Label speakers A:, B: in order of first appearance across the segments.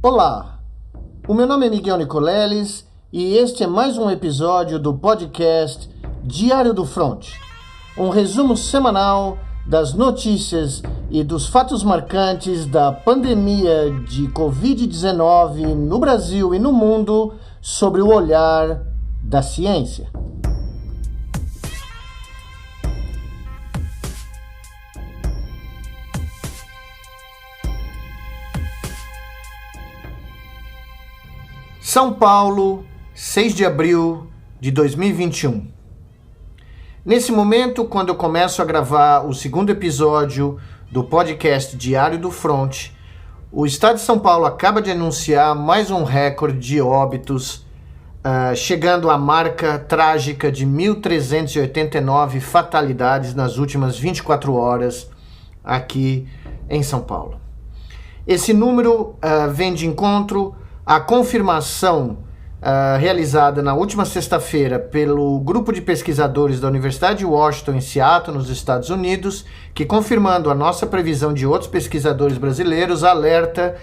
A: Olá, o meu nome é Miguel Nicoleles e este é mais um episódio do podcast Diário do Front, um resumo semanal das notícias e dos fatos marcantes da pandemia de Covid-19 no Brasil e no mundo sobre o olhar da ciência. São Paulo, 6 de abril de 2021. Nesse momento, quando eu começo a gravar o segundo episódio do podcast Diário do Front, o Estado de São Paulo acaba de anunciar mais um recorde de óbitos, chegando à marca trágica de 1.389 fatalidades nas últimas 24 horas aqui em São Paulo. Esse número vem de encontro a confirmação realizada na última sexta-feira pelo grupo de pesquisadores da Universidade de Washington, em Seattle, nos Estados Unidos, que, confirmando a nossa previsão de outros pesquisadores brasileiros, alerta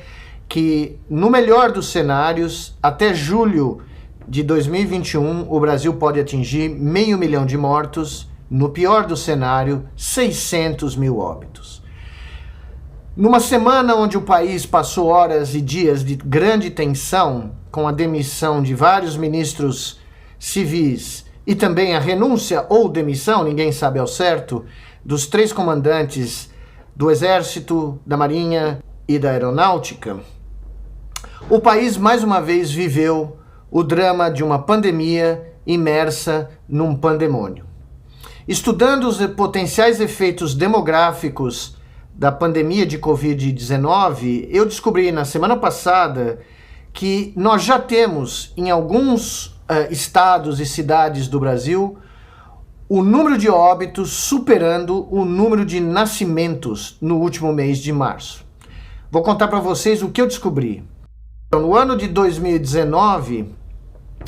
A: que, no melhor dos cenários, até julho de 2021, o Brasil pode atingir 500 mil de mortos, no pior do cenário, 600 mil óbitos. Numa semana onde o país passou horas e dias de grande tensão, com a demissão de vários ministros civis e também a renúncia ou demissão, ninguém sabe ao certo, dos 3 comandantes do Exército, da Marinha e da Aeronáutica, o país mais uma vez viveu o drama de uma pandemia imersa num pandemônio. Estudando os potenciais efeitos demográficos da pandemia de Covid-19, eu descobri na semana passada que nós já temos em alguns estados e cidades do Brasil o número de óbitos superando o número de nascimentos no último mês de março. Vou contar para vocês o que eu descobri. No ano de 2019,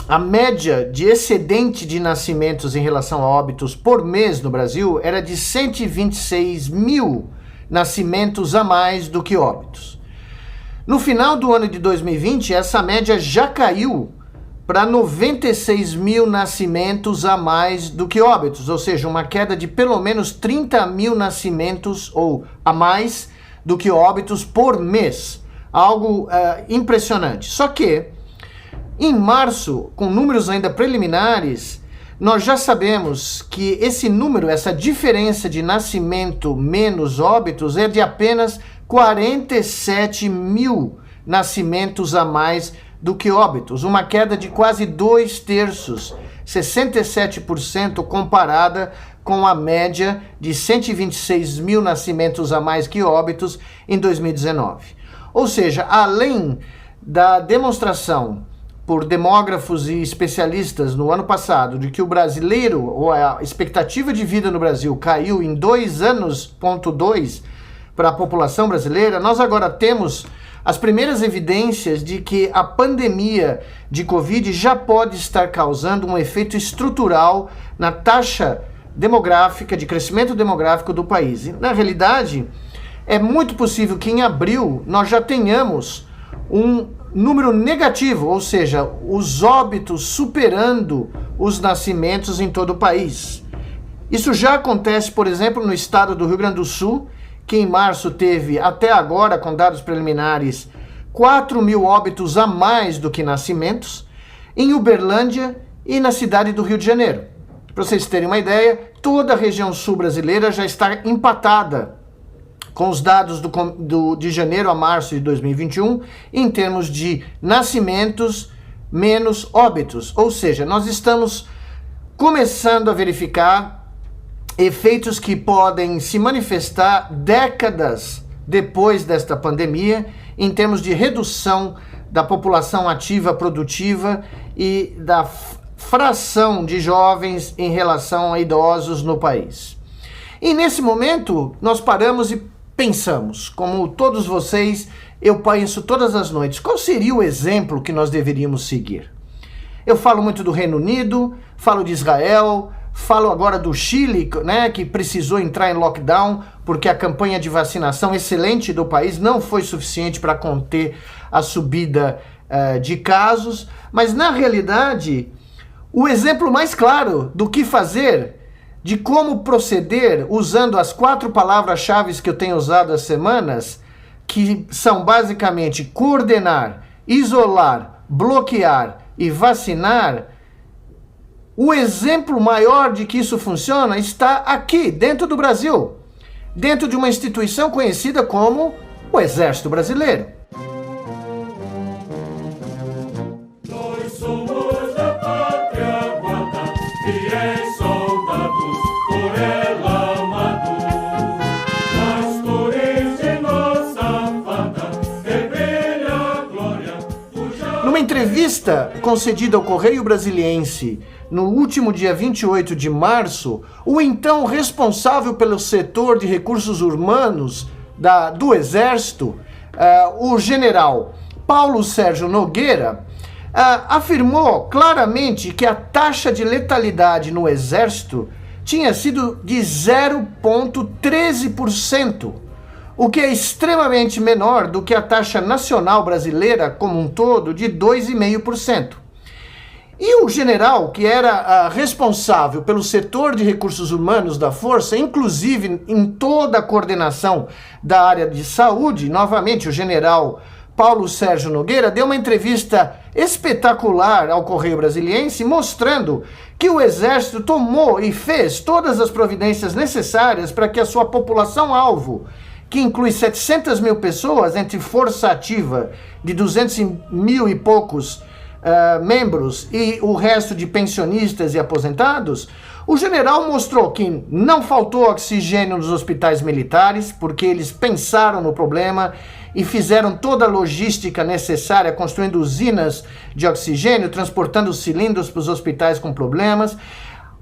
A: a média de excedente de nascimentos em relação a óbitos por mês no Brasil era de 126 mil nascimentos a mais do que óbitos. No final do ano de 2020, essa média já caiu para 96 mil nascimentos a mais do que óbitos, ou seja, uma queda de pelo menos 30 mil nascimentos ou a mais do que óbitos por mês. Algo impressionante. Só que, em março, com números ainda preliminares, nós já sabemos que esse número, essa diferença de nascimento menos óbitos é de apenas 47 mil nascimentos a mais do que óbitos, uma queda de quase 2/3, 67% comparada com a média de 126 mil nascimentos a mais que óbitos em 2019. Ou seja, além da demonstração por demógrafos e especialistas no ano passado de que o brasileiro, ou a expectativa de vida no Brasil, caiu em 2 anos, 2 para a população brasileira, nós agora temos as primeiras evidências de que a pandemia de Covid já pode estar causando um efeito estrutural na taxa demográfica, de crescimento demográfico do país. E, na realidade, é muito possível que em abril nós já tenhamos um número negativo, ou seja, os óbitos superando os nascimentos em todo o país. Isso já acontece, por exemplo, no estado do Rio Grande do Sul, que em março teve, até agora, com dados preliminares, 4 mil óbitos a mais do que nascimentos, em Uberlândia e na cidade do Rio de Janeiro. Para vocês terem uma ideia, toda a região sul brasileira já está empatada com os dados de janeiro a março de 2021, em termos de nascimentos menos óbitos. Ou seja, nós estamos começando a verificar efeitos que podem se manifestar décadas depois desta pandemia, em termos de redução da população ativa produtiva e da fração de jovens em relação a idosos no país. E nesse momento, nós paramos e pensamos, como todos vocês, eu penso todas as noites, qual seria o exemplo que nós deveríamos seguir? Eu falo muito do Reino Unido, falo de Israel, falo agora do Chile, né, que precisou entrar em lockdown porque a campanha de vacinação excelente do país não foi suficiente para conter a subida de casos, mas na realidade, o exemplo mais claro do que fazer, de como proceder, usando as 4 palavras-chave que eu tenho usado há semanas, que são basicamente coordenar, isolar, bloquear e vacinar, o exemplo maior de que isso funciona está aqui, dentro do Brasil, dentro de uma instituição conhecida como o Exército Brasileiro.
B: Nós somos da pátria guarda, fiéis soldados, por ela amados. Nas cores de nossa fada, rebelha a glória.
A: Numa entrevista concedida ao Correio Brasiliense no último dia 28 de março, o então responsável pelo setor de recursos humanos do Exército, o general Paulo Sérgio Nogueira, afirmou claramente que a taxa de letalidade no Exército tinha sido de 0,13%, o que é extremamente menor do que a taxa nacional brasileira como um todo de 2,5%. E o general, que era responsável pelo setor de recursos humanos da Força, inclusive em toda a coordenação da área de saúde, novamente o general Paulo Sérgio Nogueira, deu uma entrevista espetacular ao Correio Brasiliense, mostrando que o Exército tomou e fez todas as providências necessárias para que a sua população-alvo, que inclui 700 mil pessoas, entre força ativa de 200 mil e poucos membros e o resto de pensionistas e aposentados, o general mostrou que não faltou oxigênio nos hospitais militares, porque eles pensaram no problema e fizeram toda a logística necessária, construindo usinas de oxigênio, transportando cilindros para os hospitais com problemas.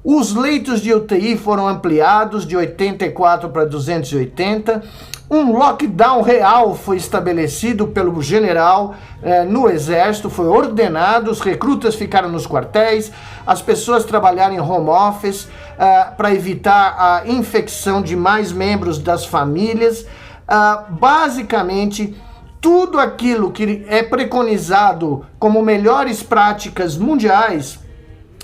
A: Os leitos de UTI foram ampliados de 84 para 280. Um lockdown real foi estabelecido pelo general no Exército, foi ordenado, os recrutas ficaram nos quartéis, as pessoas trabalharam em home office para evitar a infecção de mais membros das famílias. Basicamente, tudo aquilo que é preconizado como melhores práticas mundiais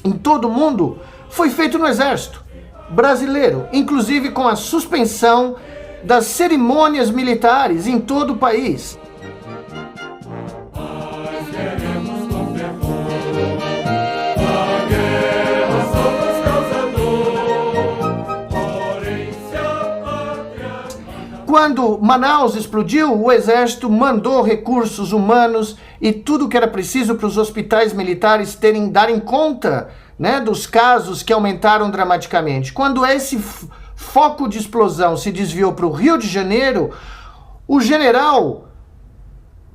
A: em todo o mundo foi feito no Exército Brasileiro, inclusive com a suspensão das cerimônias militares em todo o país.
B: Nós queremos com fervor, a guerra somos causador, porém se a pátria...
A: Quando Manaus explodiu, o Exército mandou recursos humanos e tudo que era preciso para os hospitais militares darem conta, né, dos casos que aumentaram dramaticamente. Quando esse foco de explosão se desviou para o Rio de Janeiro, o general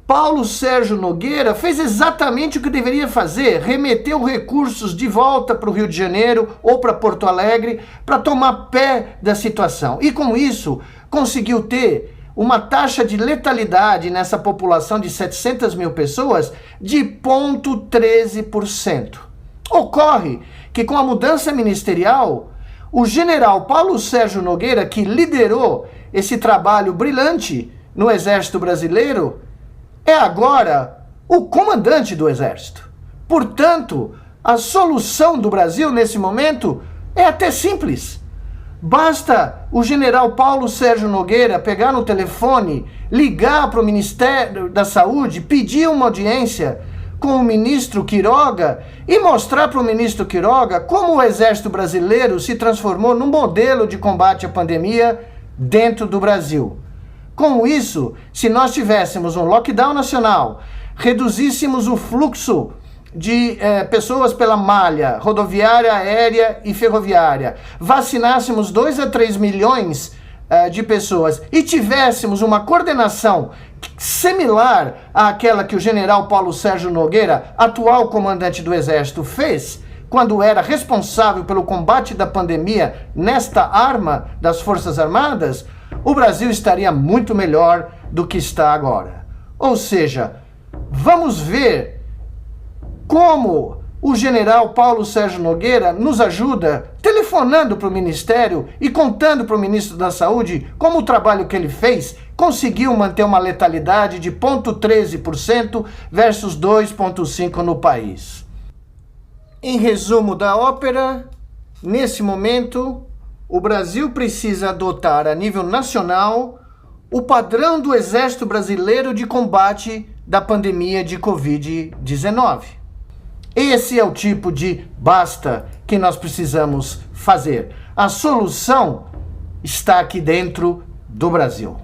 A: Paulo Sérgio Nogueira fez exatamente o que deveria fazer, remeteu recursos de volta para o Rio de Janeiro ou para Porto Alegre para tomar pé da situação. E com isso, conseguiu ter uma taxa de letalidade nessa população de 700 mil pessoas de 0,13%. Ocorre que com a mudança ministerial, o general Paulo Sérgio Nogueira, que liderou esse trabalho brilhante no Exército Brasileiro, é agora o comandante do Exército. Portanto, a solução do Brasil nesse momento é até simples. Basta o general Paulo Sérgio Nogueira pegar no telefone, ligar para o Ministério da Saúde, pedir uma audiência com o ministro Queiroga e mostrar para o ministro Queiroga como o Exército Brasileiro se transformou num modelo de combate à pandemia dentro do Brasil. Com isso, se nós tivéssemos um lockdown nacional, reduzíssemos o fluxo de pessoas pela malha rodoviária, aérea e ferroviária, vacinássemos 2 a 3 milhões de pessoas e tivéssemos uma coordenação similar àquela que o general Paulo Sérgio Nogueira, atual comandante do Exército, fez quando era responsável pelo combate da pandemia nesta arma das Forças Armadas, o Brasil estaria muito melhor do que está agora. Ou seja, vamos ver como o general Paulo Sérgio Nogueira nos ajuda telefonicamente telefonando para o Ministério e contando para o Ministro da Saúde como o trabalho que ele fez conseguiu manter uma letalidade de 0,13% versus 2,5% no país. Em resumo da ópera, nesse momento, o Brasil precisa adotar a nível nacional o padrão do Exército Brasileiro de combate da pandemia de Covid-19. Esse é o tipo de basta que nós precisamos fazer. A solução está aqui dentro do Brasil.